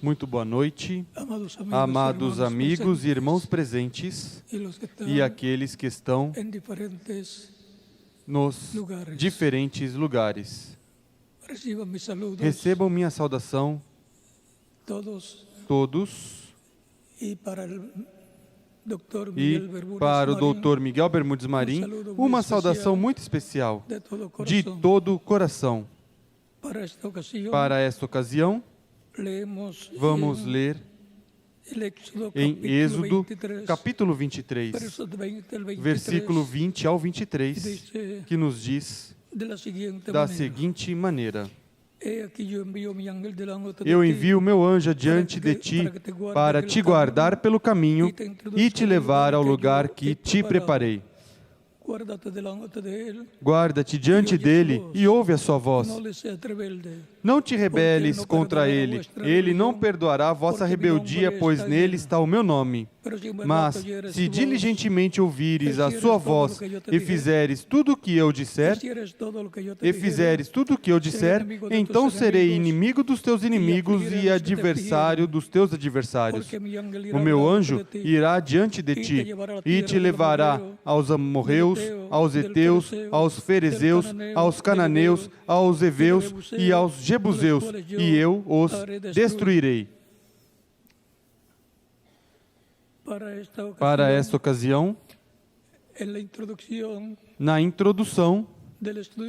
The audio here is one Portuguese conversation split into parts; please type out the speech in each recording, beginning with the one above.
Muito boa noite, amados amigos e irmãos presentes e aqueles que estão nos diferentes lugares. Recebam minha saudação, todos, e para o Dr. Miguel Bermudes Marim, uma saudação muito especial, de todo o coração. Para esta ocasião, vamos ler em Êxodo, capítulo 23, versículo 20 ao 23, que nos diz da seguinte maneira: Eu envio o meu anjo adiante de ti para te guardar pelo caminho e te levar ao lugar que te preparei. Guarda-te diante dele e ouve a sua voz. Não te rebeles contra ele. Ele não perdoará a vossa rebeldia, pois nele está o meu nome. Mas, se diligentemente ouvires a sua voz e fizeres tudo o que eu disser, então serei inimigo dos teus inimigos e adversário dos teus adversários. O meu anjo irá diante de ti e te levará aos amorreus, aos heteus, aos ferezeus, aos cananeus, aos heveus e aos jebuseus, e eu os destruirei. Para esta ocasião, na introdução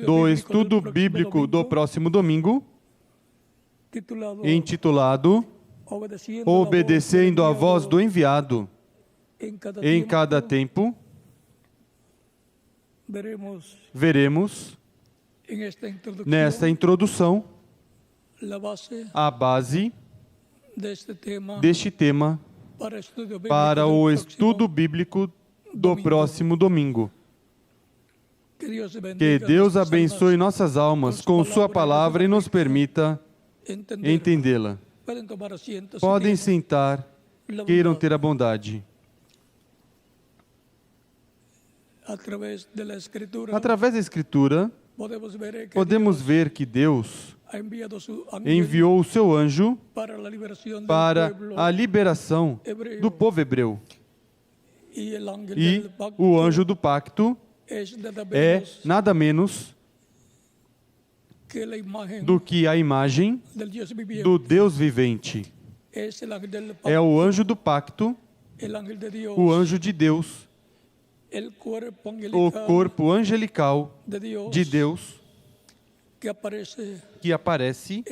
do estudo bíblico do próximo domingo, intitulado Obedecendo à Voz do Enviado, em cada tempo, veremos nesta introdução a base deste tema para o estudo bíblico do próximo domingo. Que Deus abençoe nossas almas com sua palavra e nos permita entendê-la. Podem sentar, queiram ter a bondade. Através da Escritura, podemos ver que Deus enviou o seu anjo para a liberação do povo hebreu. E o anjo do pacto é nada menos do que a imagem do Deus vivente. É o anjo do pacto, o anjo de Deus, o corpo angelical de Deus, que aparece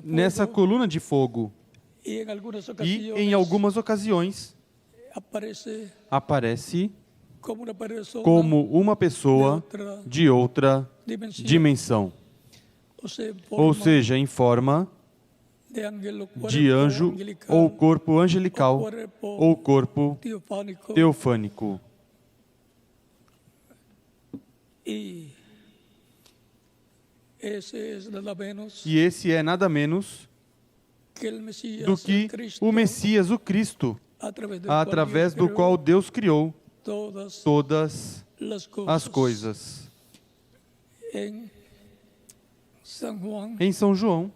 nessa coluna de fogo e, em algumas ocasiões, aparece como uma pessoa de outra dimensão, ou seja, em forma de anjo, ou corpo angelical, ou corpo teofânico. E esse é nada menos do que o Messias, o Cristo, através do qual Deus criou todas as coisas. Em São João,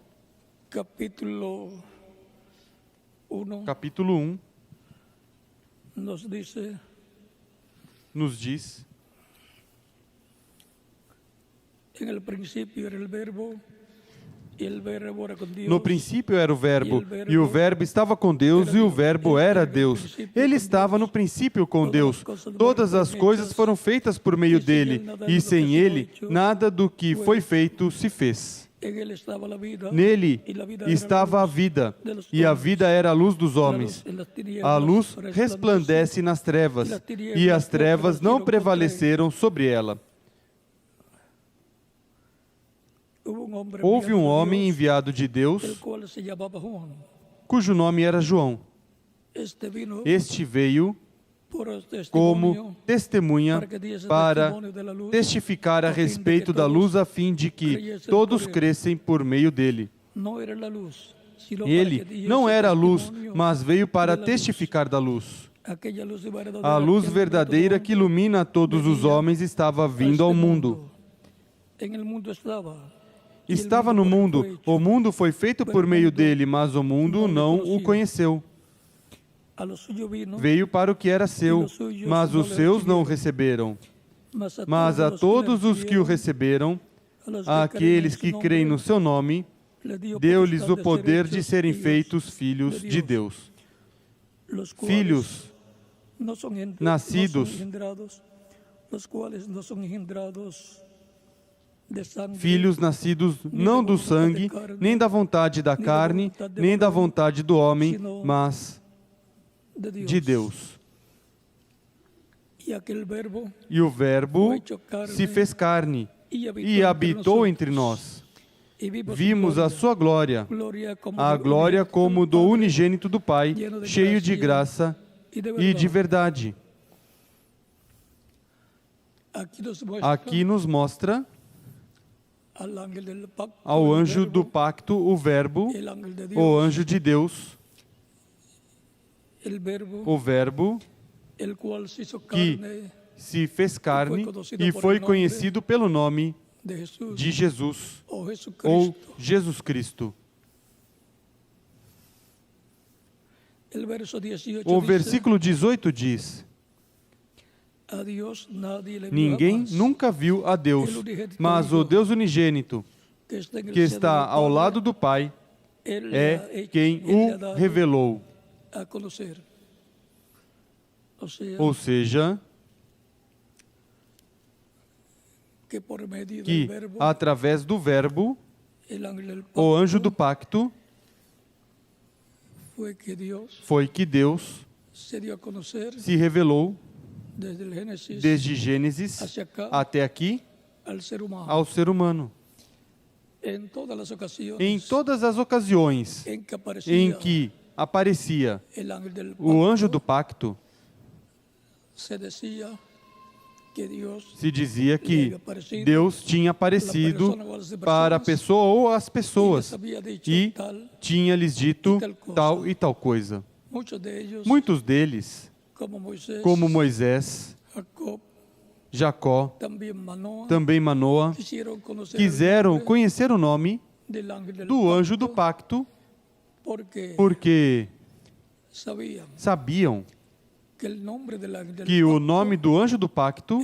capítulo 1, nos diz: No princípio era o Verbo, e o Verbo estava com Deus, e o Verbo era Deus. Ele estava no princípio com Deus. Todas as coisas foram feitas por meio dele, e sem ele, nada do que foi feito se fez. Nele estava a vida, e a vida era a luz dos homens. A luz resplandece nas trevas, e as trevas não prevaleceram sobre ela. Houve um homem enviado de Deus, cujo nome era João. Este veio como testemunha para testificar a respeito da luz, a fim de que todos crescem por meio dele. Ele não era a luz, mas veio para testificar da luz. A luz verdadeira que ilumina todos os homens estava vindo ao mundo. estava no mundo, o mundo foi feito por meio dele, mas o mundo não o conheceu. Veio para o que era seu, mas os seus não o receberam. Mas a todos os que o receberam, àqueles que creem no seu nome, deu-lhes o poder de serem feitos filhos de Deus. Filhos nascidos, filhos nascidos não do sangue, nem da vontade da carne, nem da vontade do homem, mas de Deus. E o Verbo se fez carne e habitou entre nós. Vimos a sua glória, a glória como do unigênito do Pai, cheio de graça e de verdade. Aqui nos mostra ao anjo do pacto, o Verbo, o anjo de Deus, o Verbo que se fez carne e foi conhecido pelo nome de Jesus, ou Jesus Cristo. O versículo 18 diz: ninguém nunca viu a Deus, mas o Deus unigênito, que está ao lado do Pai, é quem o revelou. Ou seja, que através do Verbo, o anjo do pacto, foi que Deus se revelou desde Gênesis até aqui ao ser humano. Em todas as ocasiões em que aparecia o anjo do pacto, se dizia que Deus tinha aparecido para a pessoa ou as pessoas e tinha lhes dito tal e tal coisa. Muitos deles, como Moisés, Jacó, também Manoa, quiseram conhecer o nome do anjo do pacto porque sabiam que o nome do anjo do pacto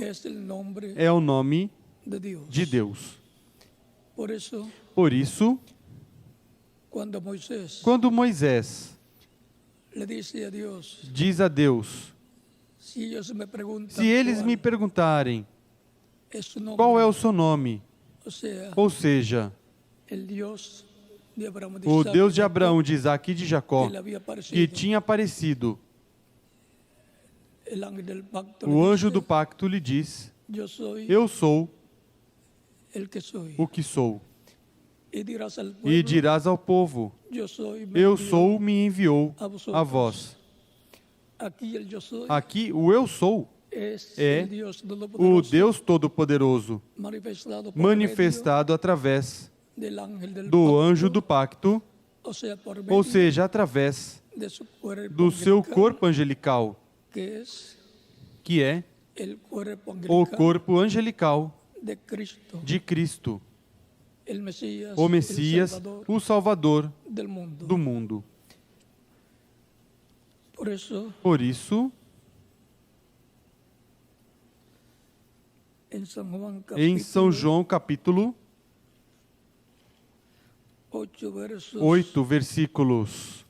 é o nome de Deus. Por isso, quando Moisés diz a Deus, se eles me perguntarem qual é o seu nome, ou seja, o Deus de Abraão, de Isaac e de Jacó, que tinha aparecido, o anjo do pacto lhe diz: eu sou o que sou. E dirás ao povo: eu sou, me enviou a vós. Aqui o eu sou é o Deus Todo-Poderoso, manifestado através do anjo do pacto, ou seja, através do seu corpo angelical, que é o corpo angelical de Cristo, o Messias, o Salvador do mundo. Por isso, em São João capítulo 8, versículos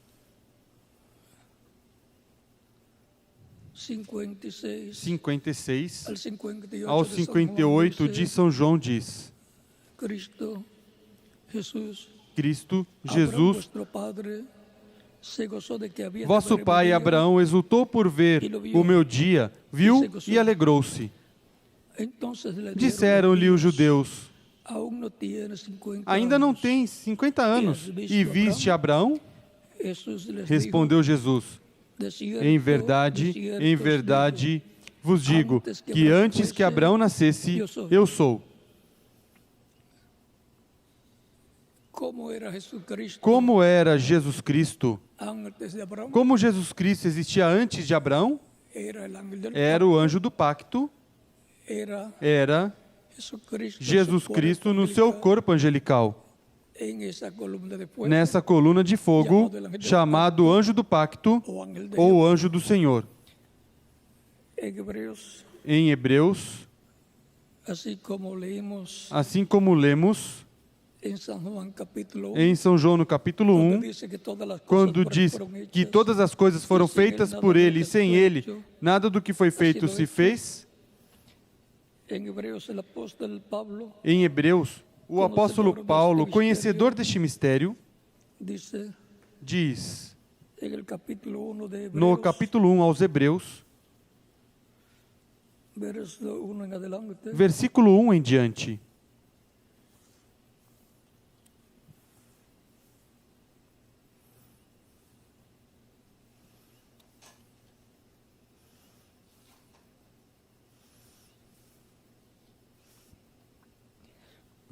56 ao 58 de São João diz: Cristo, Jesus, vosso pai Abraão exultou por ver o meu dia, viu e alegrou-se. Disseram-lhe os judeus: ainda não tens 50 anos e viste Abraão? Respondeu Jesus: em verdade vos digo que antes que Abraão nascesse, eu sou. Como era Jesus Cristo? Como Jesus Cristo existia antes de Abraão? Era o anjo do pacto, era Jesus Cristo no seu corpo angelical. nessa coluna de fogo, chamado anjo do pacto ou anjo do Senhor. Em Hebreus, assim como lemos em São João no capítulo 1, quando diz que todas as coisas foram feitas por Ele e sem Ele, nada do que foi feito se fez. Em Hebreus, o apóstolo Paulo, conhecedor deste mistério, diz no capítulo 1 aos Hebreus, versículo 1 em diante: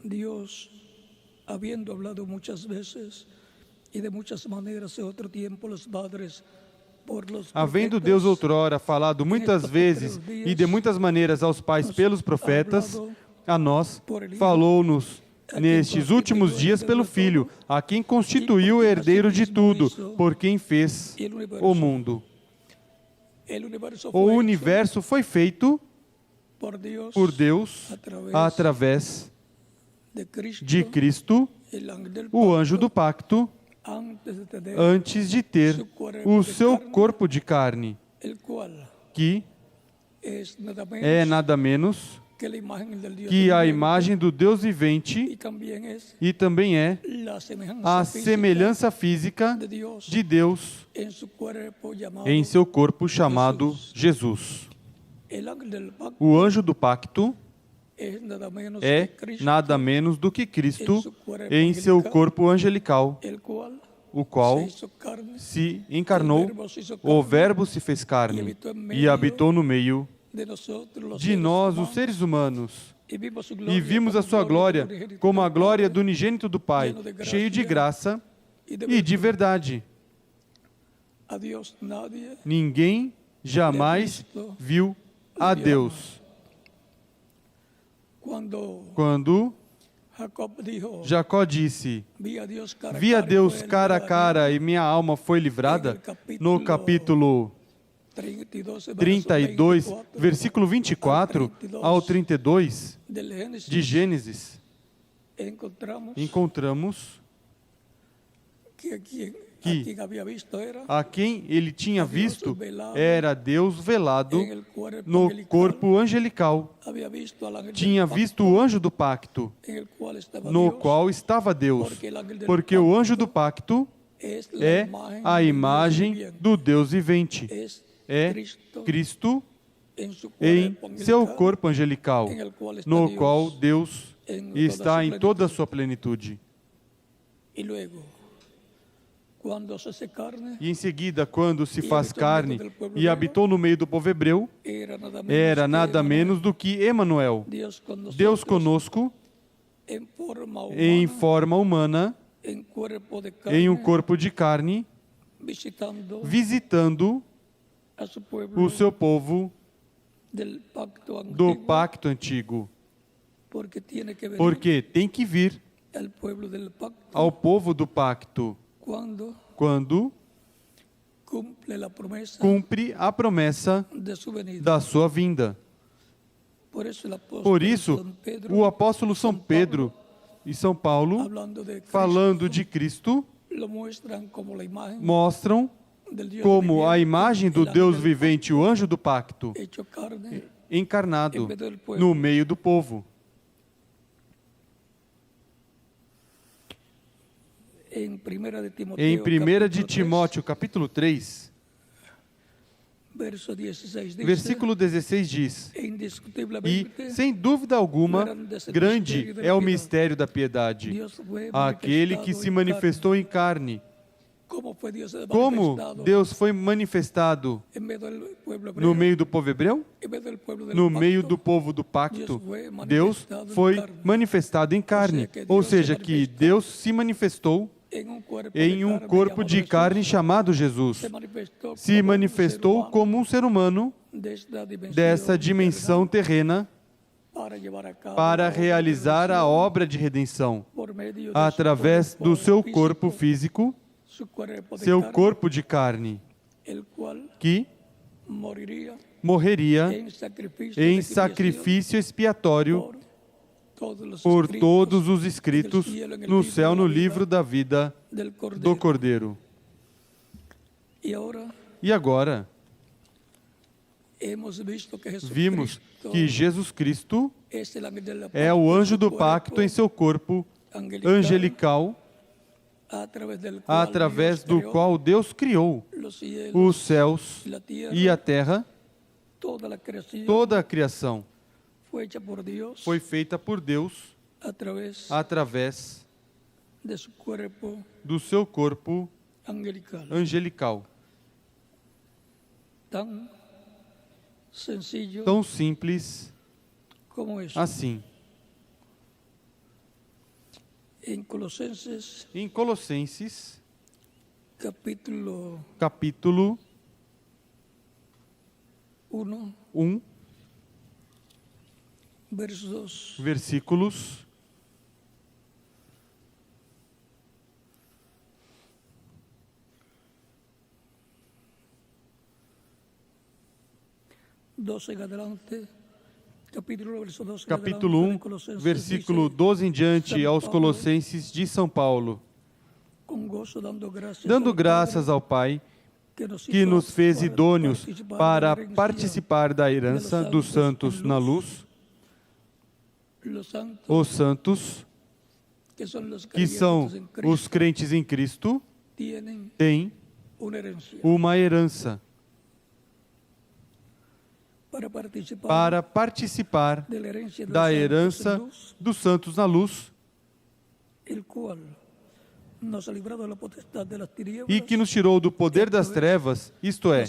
Dios, habiendo hablado muchas veces y de muchas maneras en otro tiempo los padres por los Havendo Deus outrora falado muitas vezes e de muitas maneiras aos pais pelos profetas, a nós falou-nos nestes últimos dias pelo Filho, a quem constituiu o herdeiro de tudo, por quem fez o mundo. O universo foi feito por Deus através de Cristo, o anjo do pacto, antes de ter o seu corpo de carne, que é nada menos que a imagem do Deus vivente e também é a semelhança física de Deus em seu corpo chamado Jesus. O anjo do pacto é nada menos do que Cristo em seu corpo angelical, o qual se encarnou, o Verbo se fez carne e habitou no meio de nós, os seres humanos, e vimos a sua glória como a glória do unigênito do Pai, cheio de graça e de verdade. Ninguém jamais viu a Deus. Quando Jacó disse: vi a Deus cara a cara e minha alma foi livrada, no capítulo 32, versículo 24 ao 32 de Gênesis, encontramos que a quem ele tinha visto era Deus velado no corpo angelical. Tinha visto o anjo do pacto, no qual estava Deus, porque o anjo do pacto é a imagem do Deus vivente, é Cristo em seu corpo angelical, no qual Deus está em toda a sua plenitude. E em seguida, quando se faz carne e habitou no meio do povo hebreu, era nada menos do que Emanuel, Deus conosco, em forma humana, em um corpo de carne, visitando o seu povo do pacto antigo. Porque tem que vir ao povo do pacto quando cumpre a promessa da sua vinda. Por isso, o apóstolo São Pedro e São Paulo, falando de Cristo, mostram como a imagem do Deus vivente, o anjo do pacto, encarnado no meio do povo. Em 1 de Timóteo, capítulo 3, versículo 16 diz: e, sem dúvida alguma, grande é o mistério da piedade. Aquele que se manifestou em carne. Como Deus foi manifestado no meio do povo hebreu? No meio do povo do pacto, Deus foi manifestado em carne. Ou seja, que Deus se manifestou em um corpo de carne chamado Jesus. Se manifestou como um ser humano dessa dimensão terrena para realizar a obra de redenção, por medio de através do seu corpo físico, su cuerpo de seu carne, corpo de carne, el cual que moriría morreria em de sacrifício expiatório por por todos os escritos no céu, no livro da vida do Cordeiro. E agora, vimos que Jesus Cristo é o anjo do pacto em seu corpo angelical, através do qual Deus criou os céus e a terra. Toda a criação foi feita por Deus através do seu corpo angelical. Tão simples assim. Em Colossenses, capítulo 1, versículos 12 em adelante, capítulo 1, versículo 12 em diante, aos Colossenses de São Paulo. Dando graças ao Pai, que nos fez idôneos para participar da herança dos santos na luz, os santos, que são os crentes em Cristo, têm uma herança para participar da herança dos santos na luz, e que nos tirou do poder das trevas, isto é,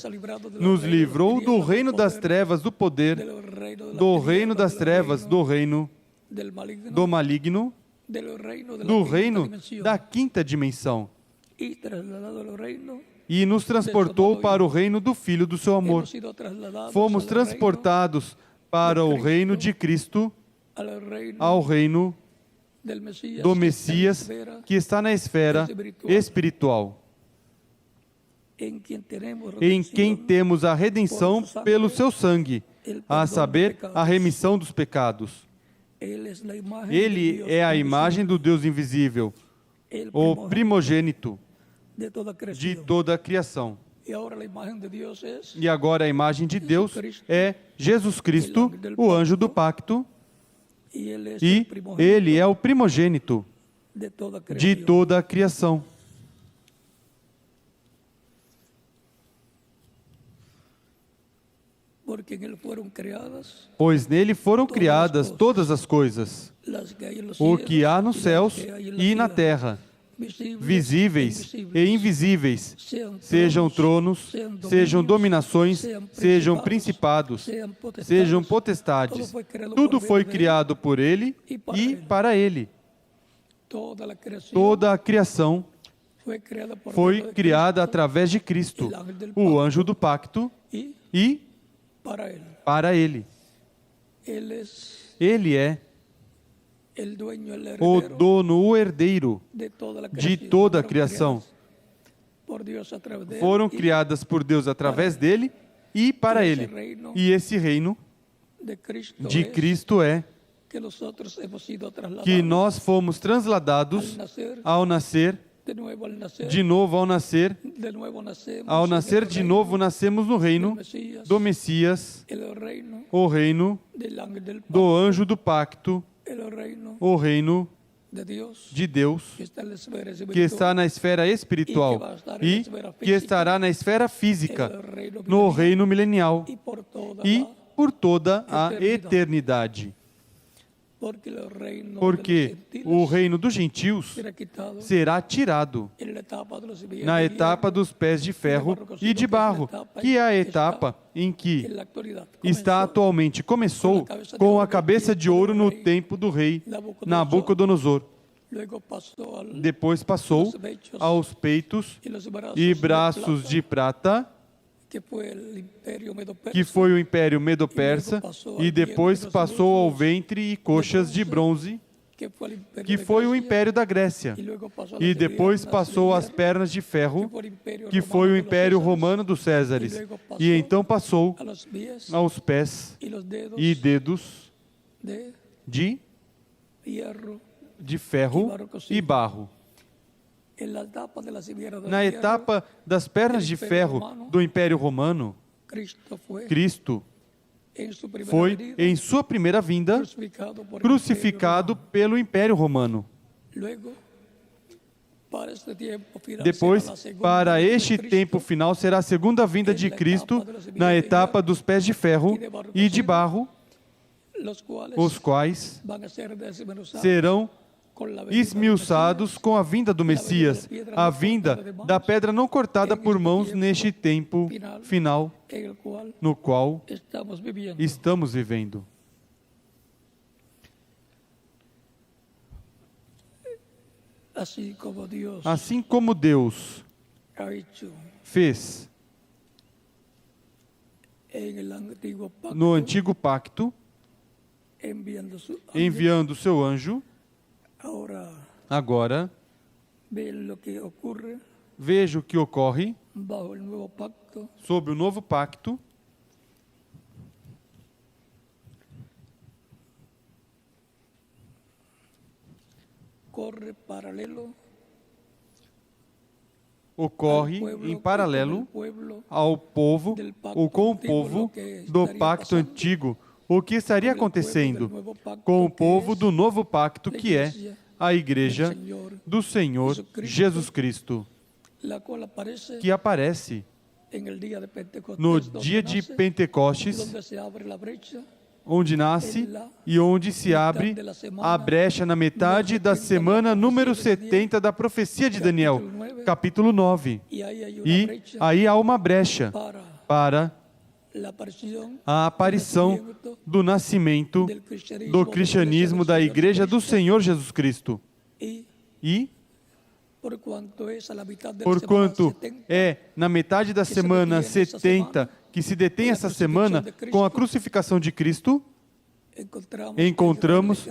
nos livrou do reino das trevas, do poder, do reino das trevas, do reino do maligno, do reino da quinta dimensão, e nos transportou para o reino do Filho do seu amor. Fomos transportados para o reino de Cristo, ao reino do Messias, que está na esfera espiritual, em quem temos a redenção pelo seu sangue, a saber, a remissão dos pecados. Ele é a imagem do Deus invisível, o primogênito de toda a criação. E agora a imagem de Deus é Jesus Cristo, o anjo do pacto, e Ele é o primogênito de toda a criação. Pois nele foram criadas todas as coisas, o que há nos céus e na terra, visíveis e invisíveis, sejam tronos, sejam dominações, sejam principados, sejam potestades. Tudo foi criado por Ele e para Ele. Toda a criação foi criada através de Cristo, o anjo do pacto, e para Ele. Ele é o dono, o herdeiro de toda a criação. Foram criadas por Deus através dele e para ele. E esse reino de Cristo é que nós fomos transladados ao nascer, de novo ao nascer de novo, nascemos no reino do Messias, o reino do anjo do pacto, o reino de Deus, que está na esfera espiritual e que estará na esfera física, no reino milenial e por toda a eternidade. Porque o reino dos gentios será tirado na etapa dos pés de ferro e de barro, que é a etapa em que está atualmente. Começou com a cabeça de ouro no tempo do rei Nabucodonosor. Depois passou aos peitos e braços de prata, que foi o Império Medo-Persa, que foi o Império Medo-Persa, e depois passou ao ventre e coxas de bronze, que foi o Império da Grécia, e depois passou às pernas de ferro, que foi o Império Romano dos Césares, e então passou aos pés e dedos de ferro e barro. Na etapa das pernas de ferro do Império Romano, Cristo foi, em sua primeira vinda, crucificado pelo Império Romano. Depois, para este tempo final, será a segunda vinda de Cristo na etapa dos pés de ferro e de barro, os quais serão esmiuçados com a vinda do Messias, a vinda da pedra não cortada por mãos neste tempo final no qual estamos vivendo. Assim como Deus fez no antigo pacto, enviando o seu anjo, agora vejo o que ocorre sob o novo pacto, ocorre em paralelo ao povo ou com o povo do pacto antigo. O que estaria acontecendo com o povo do novo pacto, que é a Igreja do Senhor Jesus Cristo, que aparece no dia de Pentecostes, onde nasce e onde se abre a brecha na metade da semana número 70 da profecia de Daniel, capítulo 9. E aí há uma brecha para a aparição do nascimento do cristianismo da Igreja do Senhor Jesus Cristo. E, porquanto é na metade da semana 70 que se detém essa semana com a crucificação de Cristo, encontramos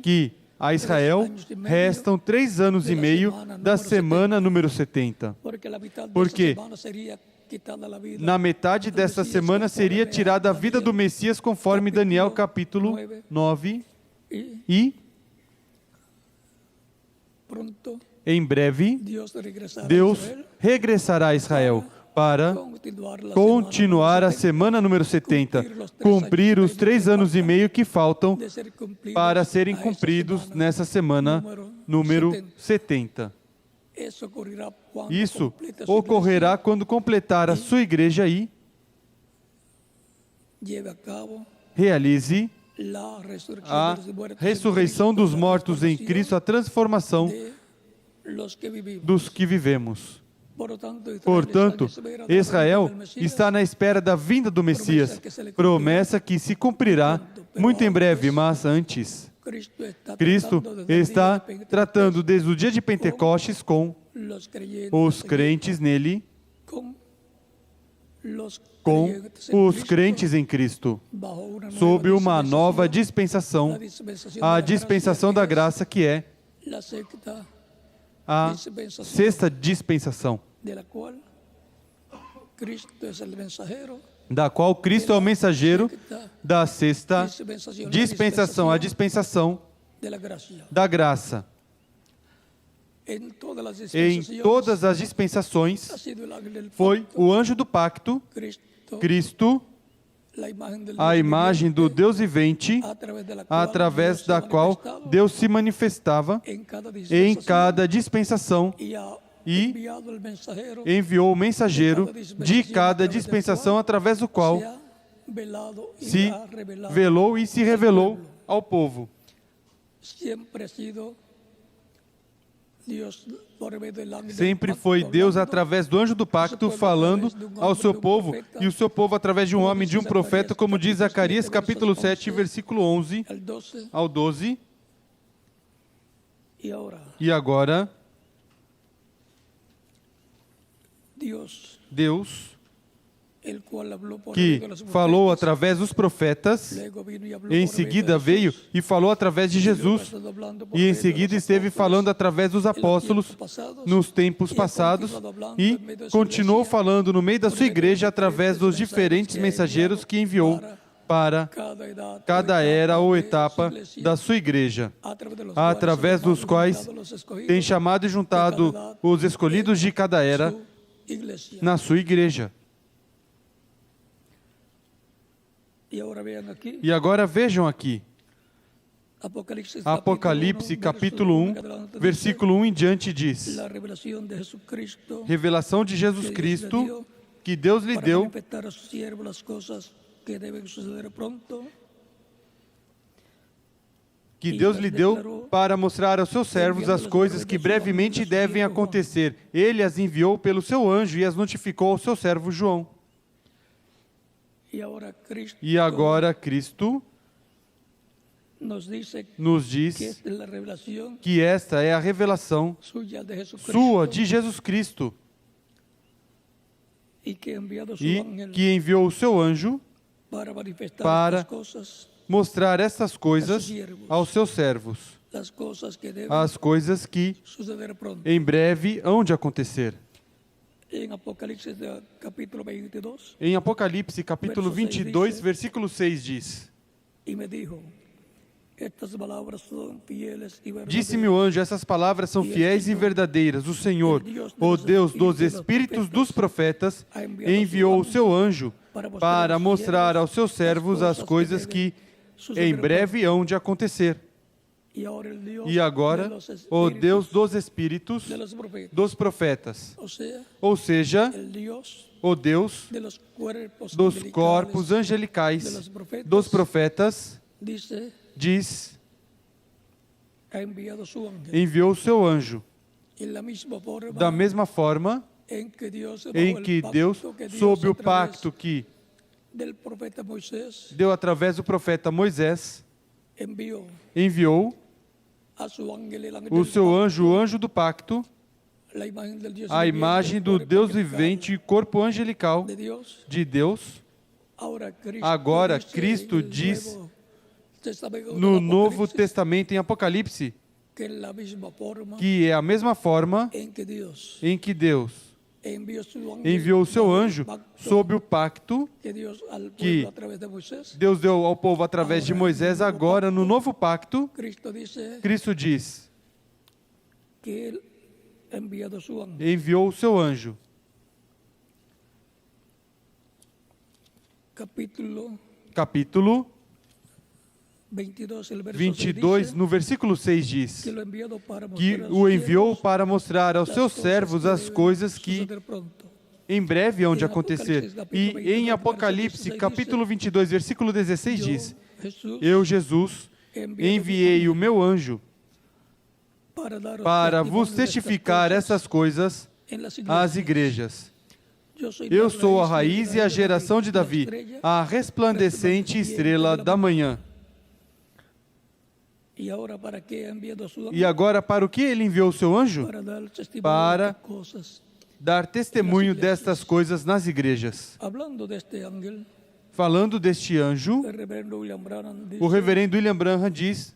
que a Israel restam 3 anos e meio da semana número 70. Porque na metade desta semana seria tirada a vida do Messias, conforme Daniel capítulo 9. E em breve Deus regressará a Israel para continuar a semana número 70, cumprir os 3 anos e meio que faltam para serem cumpridos nessa semana número 70. Isso ocorrerá quando completar a sua igreja e realize a ressurreição dos mortos em Cristo, a transformação dos que vivemos. Portanto, Israel está na espera da vinda do Messias, promessa que se cumprirá muito em breve, mas antes, Cristo está tratando desde o dia de Pentecostes com os crentes nele, com os crentes em Cristo, sob uma nova dispensação, a dispensação da graça, que é a sexta dispensação, da qual Cristo é o mensageiro da sexta dispensação, a dispensação da graça. Em todas as dispensações, foi o anjo do pacto, Cristo, a imagem do Deus vivente, através da qual Deus se manifestava em cada dispensação e enviou o mensageiro de cada dispensação, através do qual se velou e se revelou ao povo. Sempre foi Deus, através do anjo do pacto, falando ao seu povo, e o seu povo através de um homem, de um profeta, como diz Zacarias, capítulo 7, versículo 11 ao 12. E agora, Deus, el cual habló por que medio de los falou profetas. através dos profetas, Luego vino y habló em por medio seguida de veio Jesús. e falou através de Y luego Jesus, estado hablando por e em medio de seguida los esteve apóstoles falando através dos apóstolos nos tempos passados e continuou falando no meio da sua igreja através dos diferentes mensageiros que enviou para cada era ou etapa da sua igreja, através dos quais tem chamado e juntado os escolhidos de cada era na sua igreja. E agora vejam aqui, Apocalipse capítulo 1, versículo 1 em diante diz: La revelación de Jesucristo revelação de Jesus Cristo que Deus lhe para deu, manifestar a sus siervos las cosas que deben suceder pronto. para mostrar aos seus servos as coisas que brevemente devem acontecer. Ele as enviou pelo seu anjo e as notificou ao seu servo João. E agora Cristo nos diz que esta es la revelación que esta é a revelação suya de Jesucristo sua de Jesus Cristo y que ha enviado su e ángel que enviou o seu anjo para manifestar para estas cosas, mostrar estas coisas aos seus servos, las cosas que deben as coisas que suceder pronto. em breve hão de acontecer. En Apocalipsis capítulo 22, Em Apocalipse capítulo Verso 6 22, diz, versículo 6 diz: y me dijo, estas palabras son fieles y Disse-me verdaderas. o anjo, essas palavras são fiéis e verdadeiras. O Senhor, o Deus dos espíritos dos profetas, enviou o seu anjo para mostrar aos seus servos as coisas que em breve hão de acontecer. E agora, o Deus dos espíritos dos profetas, ou seja, o Deus dos corpos angelicais dos profetas, diz, enviou o seu anjo. Da mesma forma em que Deus, sob o pacto que deu através do profeta Moisés, enviou o seu anjo, o anjo do pacto, a imagem do Deus vivente, corpo angelical de Deus. Agora, Cristo diz no Novo Testamento, em Apocalipse, que é a mesma forma em que Deus enviou o seu anjo sob o pacto que Deus deu ao povo através de Moisés. Agora, no novo pacto, Cristo diz, enviou o seu anjo. Capítulo 22, no versículo 6 diz que o enviou para mostrar aos seus servos as coisas que em breve hão de acontecer. E em Apocalipse, capítulo 22, versículo 16 diz, eu, Jesus, enviei o meu anjo para vos testificar essas coisas às igrejas. Eu sou a raiz e a geração de Davi, a resplandecente estrela da manhã. E agora, para o que ele enviou o seu anjo? Para dar testemunho destas coisas nas igrejas. Falando deste anjo, o reverendo William Branham diz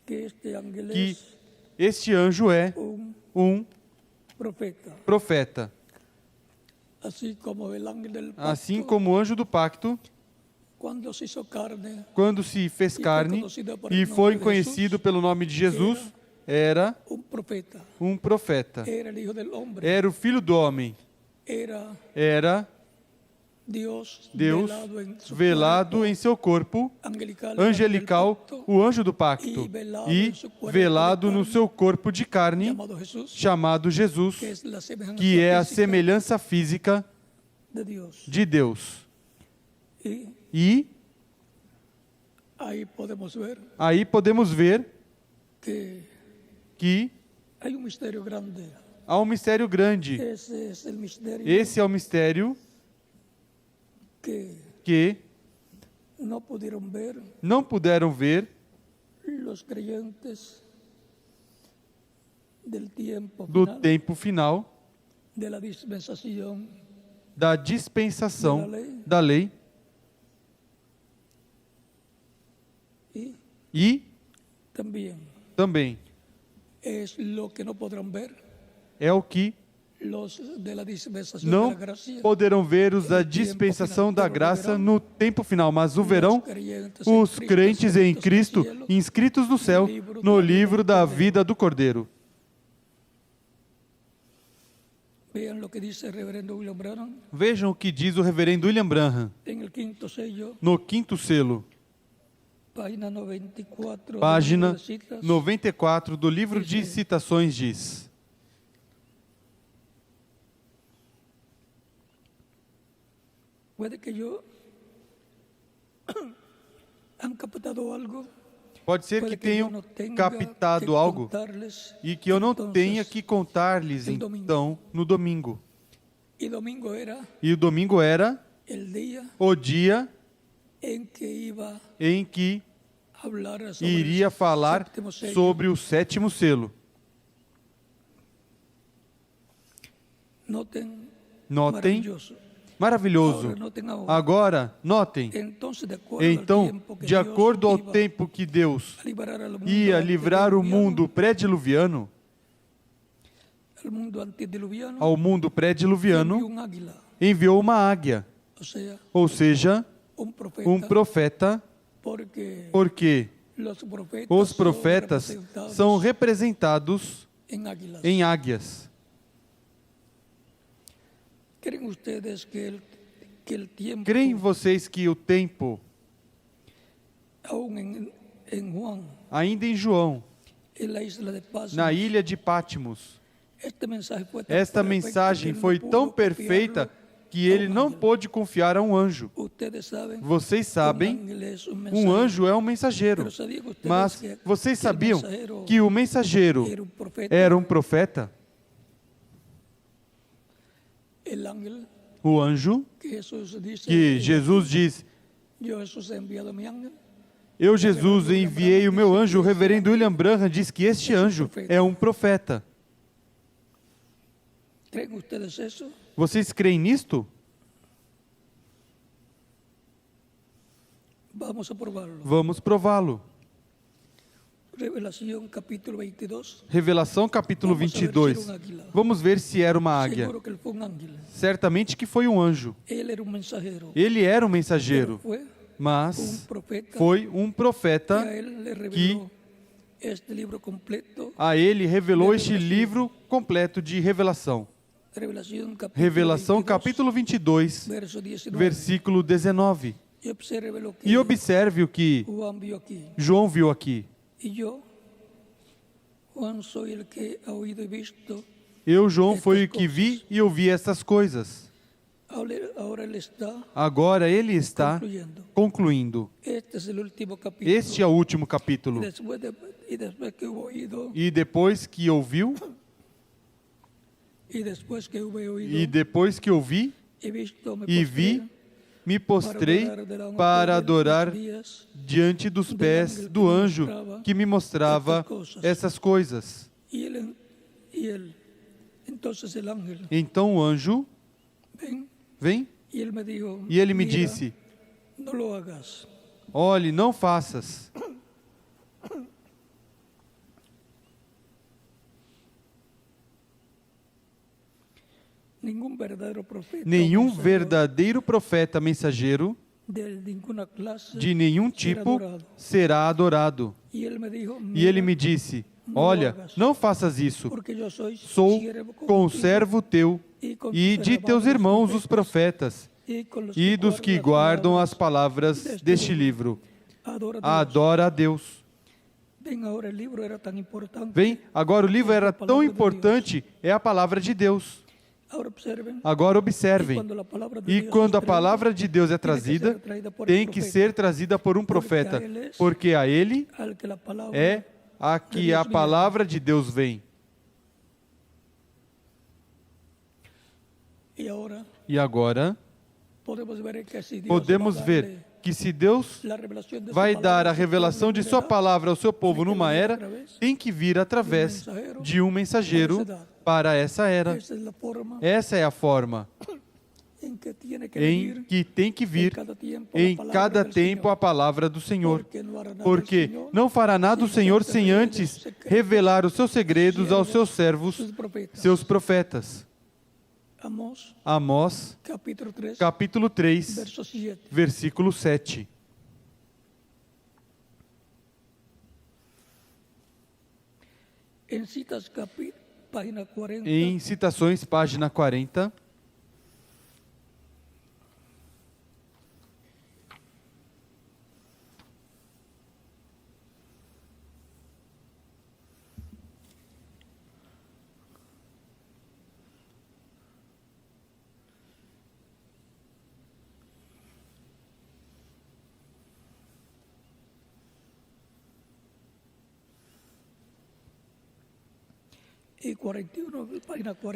que este anjo é um profeta. Assim como o anjo do pacto, quando se fez carne e foi conhecido pelo nome de Jesus, era um profeta. Era o Filho do Homem. Era Deus velado em seu corpo angelical, o anjo do pacto, e velado no seu corpo de carne, chamado Jesus, que é a semelhança física de Deus. E aí podemos ver que há um mistério grande. Esse é o mistério que não puderam ver do tempo final da dispensação da lei e também es lo que no podrán ver é o que los de la dispensación de não la gracia. poderão ver os da dispensação da graça no tempo final, mas o verão os crentes em Cristo, inscritos no céu, no livro da vida do Cordeiro. Vean lo que dice el reverendo William Branham Vejam o que diz o reverendo William Branham en el quinto sello, no quinto selo, página 94, página de citas. 94 do livro de citações diz: Puede que yo han captado algo, Pode ser que puede que yo tenham no tenga captado que algo contarles. e que eu não Entonces, tenha que contar-lhes el domingo. então no domingo. Y domingo era E o domingo era el día o dia en que iba em que a hablar sobre iria el falar séptimo sello. sobre o sétimo selo. Noten, Notem, maravilloso. maravilhoso. Ahora, noten ahora. Agora, notem. Entonces, de acuerdo al Então, tiempo que de Dios acordo ao iba tempo que Deus a liberar al mundo ia livrar o antediluviano, mundo pré-diluviano, al mundo antediluviano, ao mundo envió pré-diluviano, un águila, enviou uma águia, o sea, ou seja, un profeta, um profeta, porque porque os os profetas são representados em águilas. em águias. ¿Creen ustedes que el tiempo, Creem vocês que o tempo, aún en Juan, ainda em João, en la isla de Paz, na ilha de Pátimos, este mensaje fue tan esta perfecto mensagem que él foi no tão pudo perfeita confiarlo que ele a un não ángel? pôde confiar a um anjo. Ustedes saben, Vocês sabem, ángel es un um mensajero. anjo é um mensageiro. Pero sabían ustedes Mas que vocês el sabiam mensajero que o mensageiro era un profeta? era um profeta? El ángel O anjo que Jesús dice, que Jesus diz: yo Jesús he enviado a mi ángel. Eu, Jesus, enviei o meu anjo. O reverendo William Branham diz que este anjo é um profeta. ¿Creen ustedes eso? Vocês creem nisto? Vamos a probarlo. Vamos prová-lo. Revelación capítulo 22. Revelação capítulo 22. Vamos ver se era uma águia. Seguro que él fue un ángel. Certamente que foi um anjo. Él era un mensajero. Ele era um Pero mensageiro, fue un mas profeta foi um que profeta a él le reveló este libro completo. a ele revelou este livro completo de revelação. Revelación capítulo Revelação 22, capítulo 22, verso 19. versículo 19. Y observe lo que E observe o que Juan vio aquí. João viu aqui. Y yo, Juan, soy el que ha oído y visto. Eu, João, foi o que vi e ouvi essas coisas. Ahora él está Agora ele está concluyendo. concluindo. Este es el último capítulo. Este é o último capítulo. Y después que hubo oído, E depois que ouviu, y después que hube oído, e depois que ouvi he visto, me e postré vi, me postrei para para adorar adorar delante dos pies, diante dos pés do anjo que me mostrava essas coisas. y él, entonces el ángel, Então o anjo ven, vem y él me dijo, e ele me "Mira, disse: no lo hagas, olhe, não faças. ningún verdadero profeta, Nenhum mensajero verdadeiro profeta mensageiro de ninguna clase de nenhum será tipo adorado". será adorado. Y él me dijo, E ele "Mira, me disse: olha, não faças isso. porque yo soy Sou siervo contigo conservo teu y con e tus de teus irmãos, os profetas, profetas, y con los e dos que guardam as palavras deste livro. Adora a Deus. Adora a Deus. Ven, ahora el libro era tan importante. Vem, agora o livro era tão importante, é a palavra de Deus. Ahora observen. Agora observem. E quando a palavra de Deus é trazida, tem que ser trazida por um profeta, porque a ele al que la palabra é a que a palavra de Deus vem. E agora podemos ver que se Deus vai dar a revelação de sua palavra ao seu povo numa era, tem que vir através de um mensageiro para essa era. Essa é a forma. en que tiene que em venir que tem que vir em cada tempo a palavra do Senhor, porque não fará nada o Senhor sem antes revelar os seus segredos aos seus servos, seus profetas. Amós, capítulo 3, verso 7. versículo 7. En citas, página 40. Em Citações, página 40. Y 41,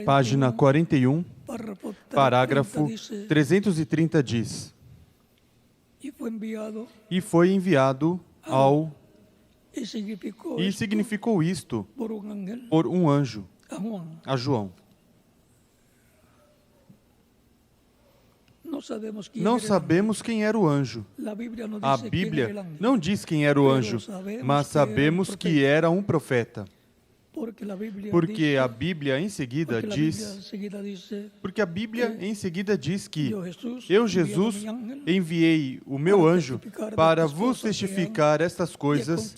Página 41, párrafo 30, parágrafo dice, 330 diz: y fue enviado E foi enviado ao... y significó E esto significou isto por un ángel por um anjo a Juan. a João. No sabemos quién Não era el sabemos quem era o anjo. ángel. La Biblia no A dice quién era el Bíblia ángel, não diz quem era o anjo, mas sabemos que era um profeta. porque la Biblia Porque dice, a Bíblia em seguida porque la Biblia diz... enseguida dice, Porque a Bíblia em seguida diz que yo Jesús, eu, enviado Jesus, mi ángel, enviei o meu anjo para vos testificar estas coisas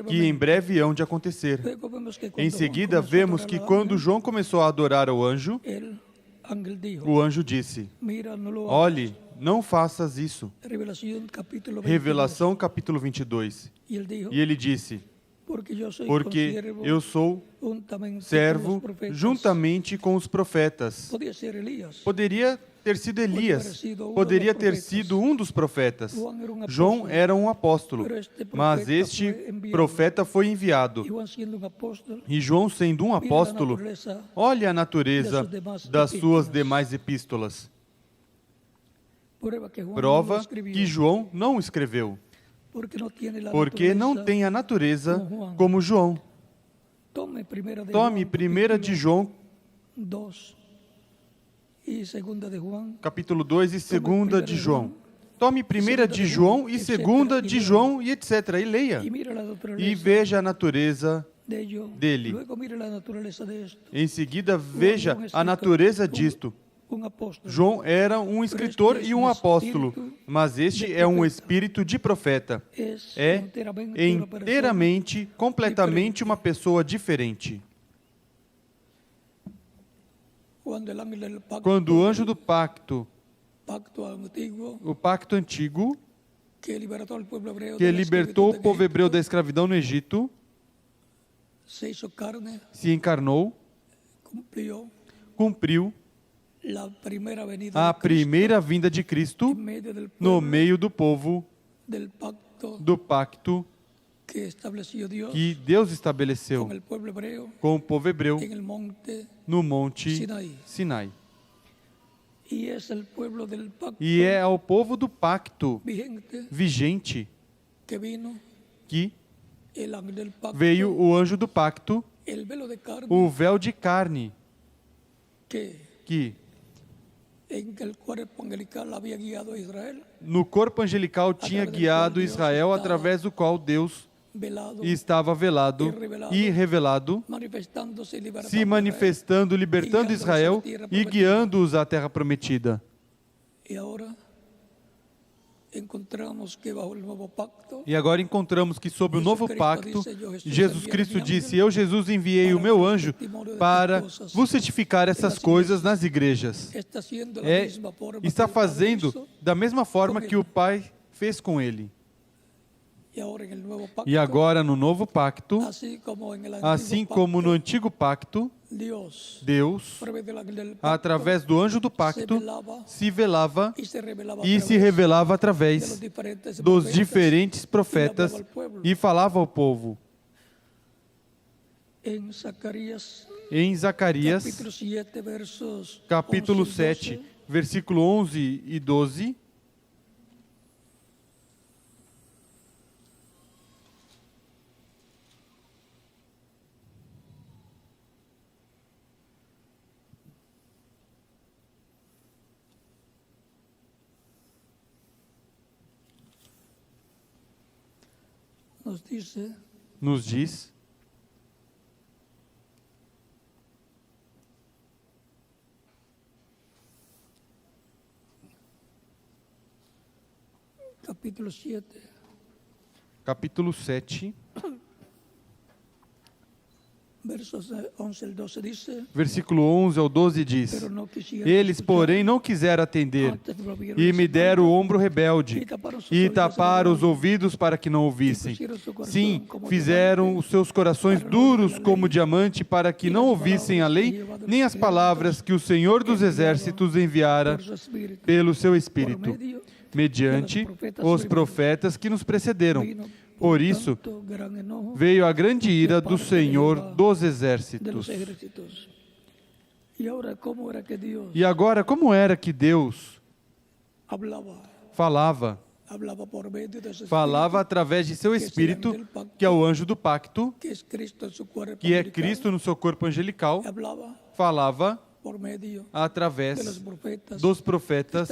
que em breve hão de acontecer. Luego vemos que Em cuando Juan seguida, comenzó a vemos adorar que al quando ángel, João começou a adorar ao anjo, el ángel dijo, o anjo disse: mira, no lo hagas. Olhe, não faças isso. Revelación capítulo 22. Revelação capítulo 22. Y él dijo, E ele disse: porque yo soy Porque consiervo eu sou juntamente con servo los profetas. juntamente com os profetas. Podía ser Elías. Poderia ter sido Elias, poderia ter sido um dos profetas. João era um apóstolo, mas este profeta foi enviado. Y Juan siendo un apóstol, E João, sendo um apóstolo, olha a natureza das suas demais epístolas. prueba que Juan no lo Prova escribió, que João não escreveu, porque não naturaleza. tem a natureza como João. Tome primera de Tome Juan, 1 de João, 2 y segunda de Juan, capítulo 2 e 2 de João. Tome 1 de João e 2 de João e etc. E leia. y mira la E naturaleza veja a natureza de ello. dele. Luego mira la naturaleza de esto. Em seguida, veja a natureza disto. Un apóstol. João era um escritor e um apóstolo, mas este é um espírito de profeta. É inteiramente, completamente uma pessoa diferente. Quando o anjo do pacto, o pacto antigo, que libertou o povo hebreu da escravidão no Egito, se encarnou, cumpriu a primeira vinda de Cristo no meio do povo do pacto que Deus estabeleceu com o povo hebreu no monte Sinai. E é ao povo do pacto vigente que veio o anjo do pacto, o véu de carne, que no corpo angelical tinha guiado Israel, através do qual Deus estava velado e revelado, se manifestando, libertando Israel e guiando-os à terra prometida. E agora encontramos que sob o novo pacto, Jesus Cristo disse: Eu, Jesus, enviei o meu anjo para vos certificar essas coisas nas igrejas. Está fazendo da mesma forma que o Pai fez com ele. E agora no novo pacto, assim como no antigo pacto, Deus, através do anjo do pacto, se velava e se revelava através dos diferentes profetas e falava ao povo. Em Zacarias, capítulo 7, versículo 11 e 12, nos diz capítulo 7, capítulo 7, versos 11 al 12 dice, versículo 11 ao 12 diz: pero no quisieron Eles, escuchar, porém, não quiseram atender antes volvieron e a me su deram o parte, ombro rebelde e taparam os ouvidos para que não ouvissem. Sim, fizeram os seus corações duros como diamante para que não ouvissem a lei nem as palavras que o Senhor dos Exércitos enviara por su espíritu, pelo seu por Espírito, medio mediante os profetas que nos precederam. vino, Por isso, tanto, gran enojo veio a grande ira do Senhor dos de los Exércitos. ejércitos. Y ahora, ¿cómo era que Dios E agora, como era que Deus hablaba? falava? Hablaba por medio de su Falava através de seu Espírito, que é o anjo do pacto, que es Cristo en su cuerpo que é angelical. Cristo no seu corpo angelical, Hablaba falava por medio de los através profetas dos profetas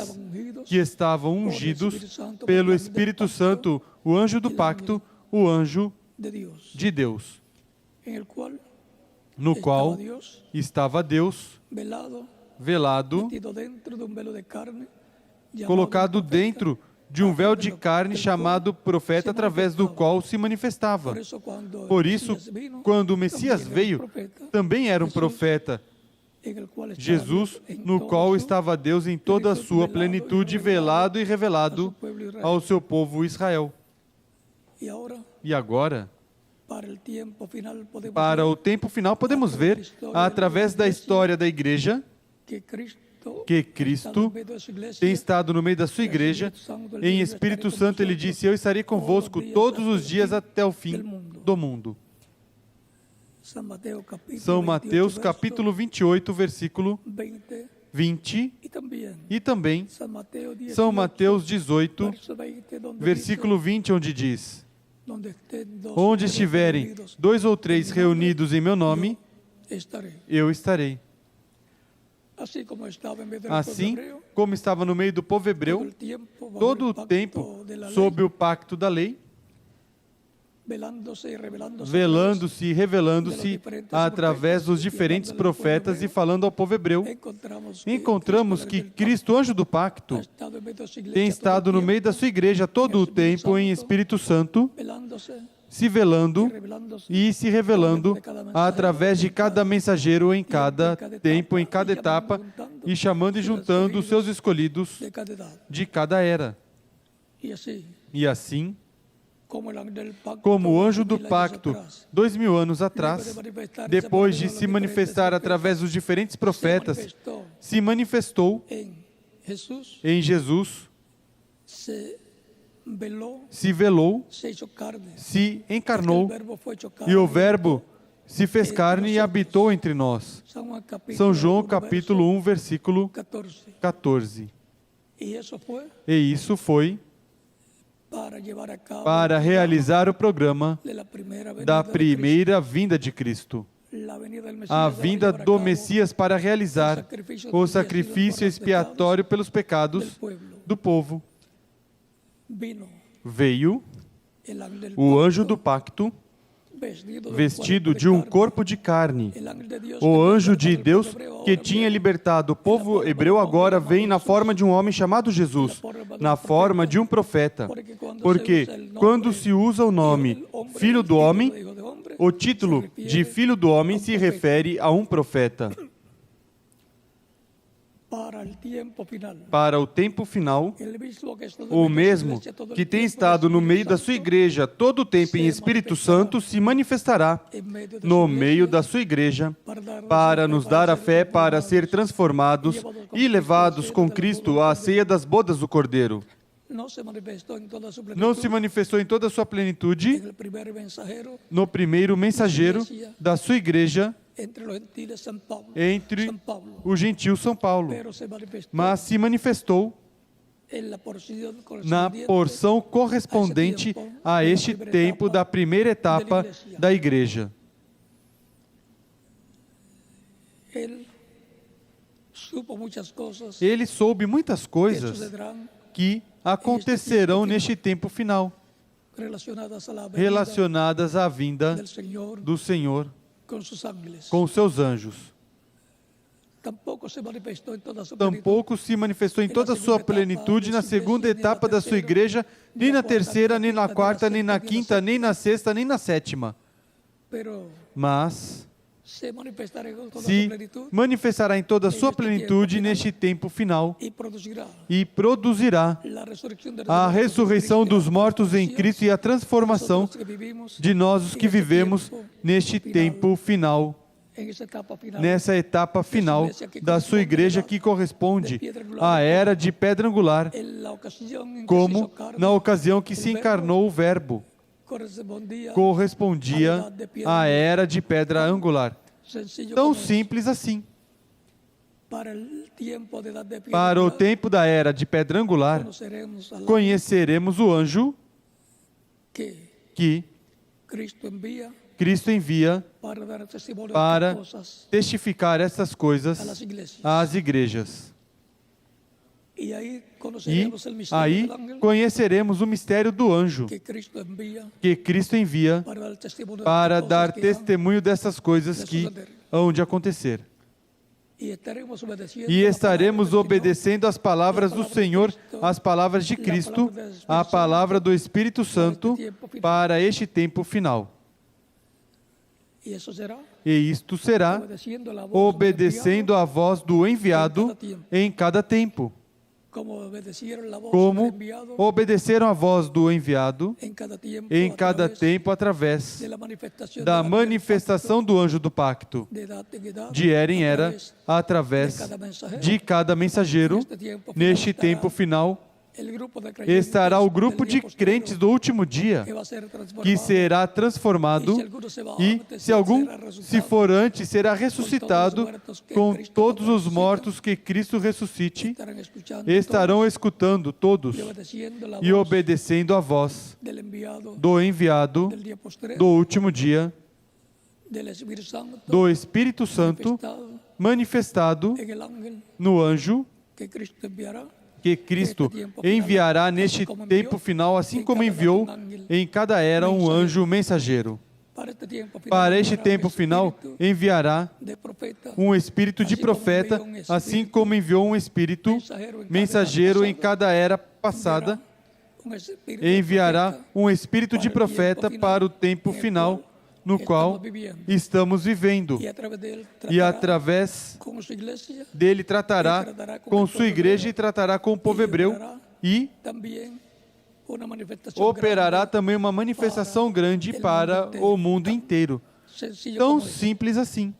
que estaban ungidos que estavam ungidos pelo Espírito Santo, o anjo do pacto, o anjo de Dios, de Deus, en el cual no estaba qual Dios estava Deus velado, velado, metido dentro de un velo de carne, llamado colocado profeta. dentro de um véu de carne chamado profeta, através do qual se manifestava. Por isso, quando o Messias veio, também era um profeta, Jesus, no qual estava Deus em toda a sua plenitude, velado e revelado ao seu povo Israel. E agora, para o tempo final, podemos ver, através da história da igreja, que Cristo tem estado no meio da sua igreja. Em Espírito Santo, Ele disse: Eu estarei convosco todos os dias até o fim do mundo. São Mateus, capítulo 28, versículo 20, e também São Mateus 18, versículo 20, onde diz: Onde estiverem 2 ou 3 reunidos em meu nome, eu estarei. Assim como estava no meio do povo hebreu, todo o tempo, sob o pacto da lei, velando-se e revelando-se através dos diferentes profetas e falando ao povo hebreu, encontramos que Cristo, anjo do pacto, tem estado no meio da sua igreja todo o tempo em Espírito Santo, se velando e se revelando através de cada mensageiro em cada tempo, em cada etapa, e chamando e juntando os seus escolhidos de cada era. E assim, como o anjo do pacto, 2000 anos atrás, depois de se manifestar através dos diferentes profetas, se manifestou em Jesus, se velou, se encarnou, e o Verbo se fez carne e habitou entre nós. São João capítulo 1, versículo 14. E isso foi para realizar o programa da primeira vinda de Cristo, a vinda do Messias para realizar o sacrifício expiatório pelos pecados do povo. Veio o anjo do pacto, vestido de um corpo de carne. O anjo de Deus que tinha libertado o povo hebreu agora vem na forma de um homem chamado Jesus, na forma de um profeta. Porque quando se usa o nome Filho do Homem, o título de Filho do Homem se refere a um profeta. Para o tempo final, o mesmo que tem estado no meio da sua igreja todo o tempo em Espírito Santo se manifestará no meio da sua igreja para nos dar a fé para ser transformados e levados com Cristo à ceia das bodas do Cordeiro. Não se manifestou em toda a sua plenitude no primeiro mensageiro da sua igreja, entre os gentios São Paulo, mas se manifestou na porção correspondente a este tempo da primeira etapa da igreja. Ele soube muitas coisas que acontecerão neste tempo final. relacionadas a la venida relacionadas à vinda del Señor do Senhor con sus ángeles. com os seus anjos. Tampoco se manifestó en toda su plenitud Tampouco se manifestou em toda a sua plenitude na segunda etapa da sua igreja, nem na terceira, nem na quarta, nem na quinta, nem na sexta, nem na sétima. pero Mas se manifestará en toda su se plenitud manifestará em toda a sua plenitude neste tempo final y producirá e produzirá la resurrección de los a muertos ressurreição en dos Cristo, mortos em Cristo e a transformação nosotros que vivimos de nós os que vivemos neste tempo final, en esa etapa final nessa etapa final da sua igreja que corresponde à era de pedra angular, en la ocasión en que se hizo como carne, na ocasião que se encarnou o Verbo, correspondia à era de pedra angular. sencillo Tão como es. simples assim. Para el tiempo de edad de piedra Para o angular, tempo da era de pedra angular, conoceremos al conheceremos o anjo que que Cristo envía Cristo envia para dar testimonio de para estas cosas testificar essas a coisas las iglesias. às igrejas. Y ahí E conoceremos el misterio aí del ángel conheceremos o mistério do anjo que Cristo envía que Cristo envia para dar testimonio para de estas dar cosas que han testemunho dessas coisas que hão de acontecer. y estaremos obedeciendo E la estaremos palabra del Señor, obedecendo as palavras do Senhor, as palavras de Cristo, a palavra do Espírito Santo para este tempo final. y eso será E isto será obedeciendo la voz obedecendo a voz do enviado em cada tempo, como obedecieron la voz del como enviado obedeceram a voz do enviado en cada tiempo, em a cada través tempo através de la manifestación da del manifestação do anjo do pacto, de edad en edad, de era em a era, través através de cada mensageiro. Neste tempo final, el grupo de creyentes estará o del grupo día de postrero crentes do último dia, que va a ser transformado, que será transformado, e se algum se for antes, será ressuscitado com todos os mortos que Cristo ressuscite, estarán escuchando estarão escutando todos y obedeciendo la e voz obedecendo a voz del enviado do enviado del día postrero, do último dia, del Espíritu Santo do Espírito Santo manifestado manifestado en el ángel no anjo que Cristo enviará que Cristo enviará neste tempo final, assim como enviou em cada era um anjo mensageiro. para este tiempo final. Para este enviará tempo un final, espíritu enviará de profeta, um espírito de profeta, assim como enviou um espírito mensageiro em cada era passada, un espíritu de enviará profeta um espírito de profeta para o tempo final no qual estamos vivendo. y a través de él E tratará através con su iglesia dele tratará com sua igreja e tratará com o povo hebreu e también una manifestación operará grande, também uma manifestação grande para o mundo inteiro. sencillo Tão como es. simples assim.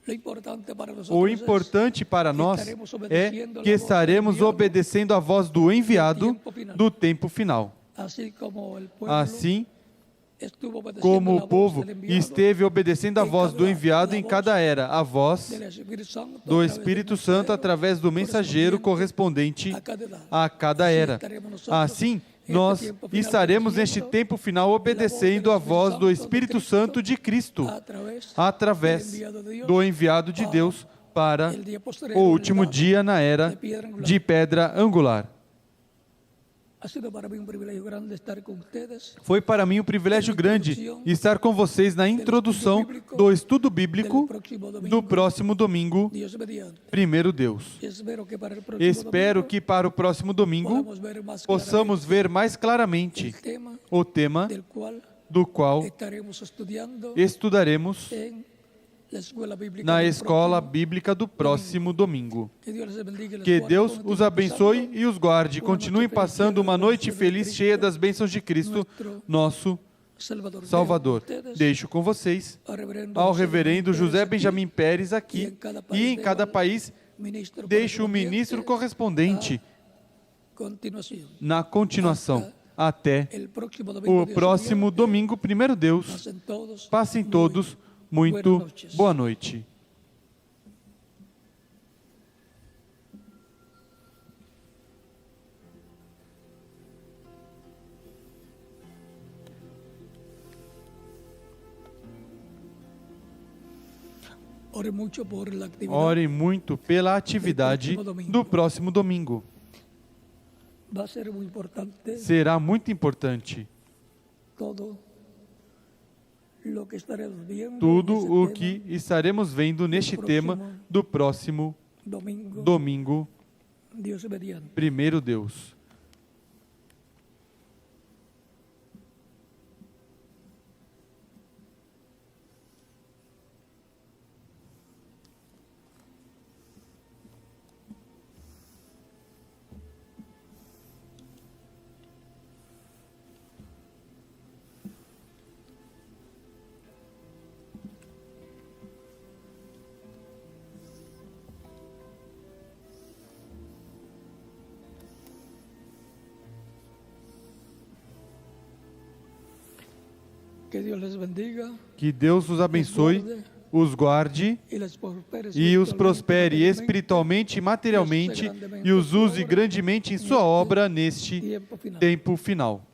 Lo importante para nosotros O es importante para nós é que estaremos obedecendo a voz do enviado do tempo final. así como el pueblo Assim estuvo obedeciendo como la o voz povo del enviado, esteve obedecendo a voz do enviado em cada era, a voz del Espíritu Santo, do a través Espírito del Santo mensajero, através do mensageiro correspondente a cada edad. a cada era. Assim, nós estaremos neste tempo final obedecendo a voz do Espírito Santo de Cristo, a través através do enviado de Deus para del día posterior, o último en la- dia na era de pedra angular. Ha sido para mí un privilegio grande estar con ustedes Foi para mim um privilégio grande estar com vocês na introdução do estudo bíblico do próximo domingo, Dios mediante. primeiro Deus. Espero que para el próximo Espero que para o próximo domingo podamos ver más possamos ver mais claramente claramente el tema o tema del cual do qual estaremos estudiando estudaremos en la escuela bíblica na del escola próximo. bíblica do próximo domingo. Que Dios les bendiga y les Que guarde, Deus continuem os abençoe pasando e os guarde. Continuem passando uma noite feliz, cheia das bênçãos de Cristo, nosso Salvador. Salvador. Dejo ustedes Deixo com vocês ao ao reverendo José Benjamin Pérez aqui e em cada país ministro deixo o correspondiente ministro correspondente continuación. na continuação até El próximo domingo, o Dios próximo mediante, domingo, primeiro Deus. pasen todos Passem muy todos muito buenas noches. boa noite. Ore mucho por la actividad. Orem muito pela atividade do próximo domingo. va a ser muy importante será muito importante. todo lo que estaremos viendo Tudo en ese o tema que estaremos vendo neste tema do próximo domingo, Dios mediante. primeiro Deus. Que Dios les bendiga Que Deus os abençoe, os guarde y les prospere e os prospere espiritualmente, espiritualmente e materialmente e os use grandemente em sua obra neste tiempo final. tempo final.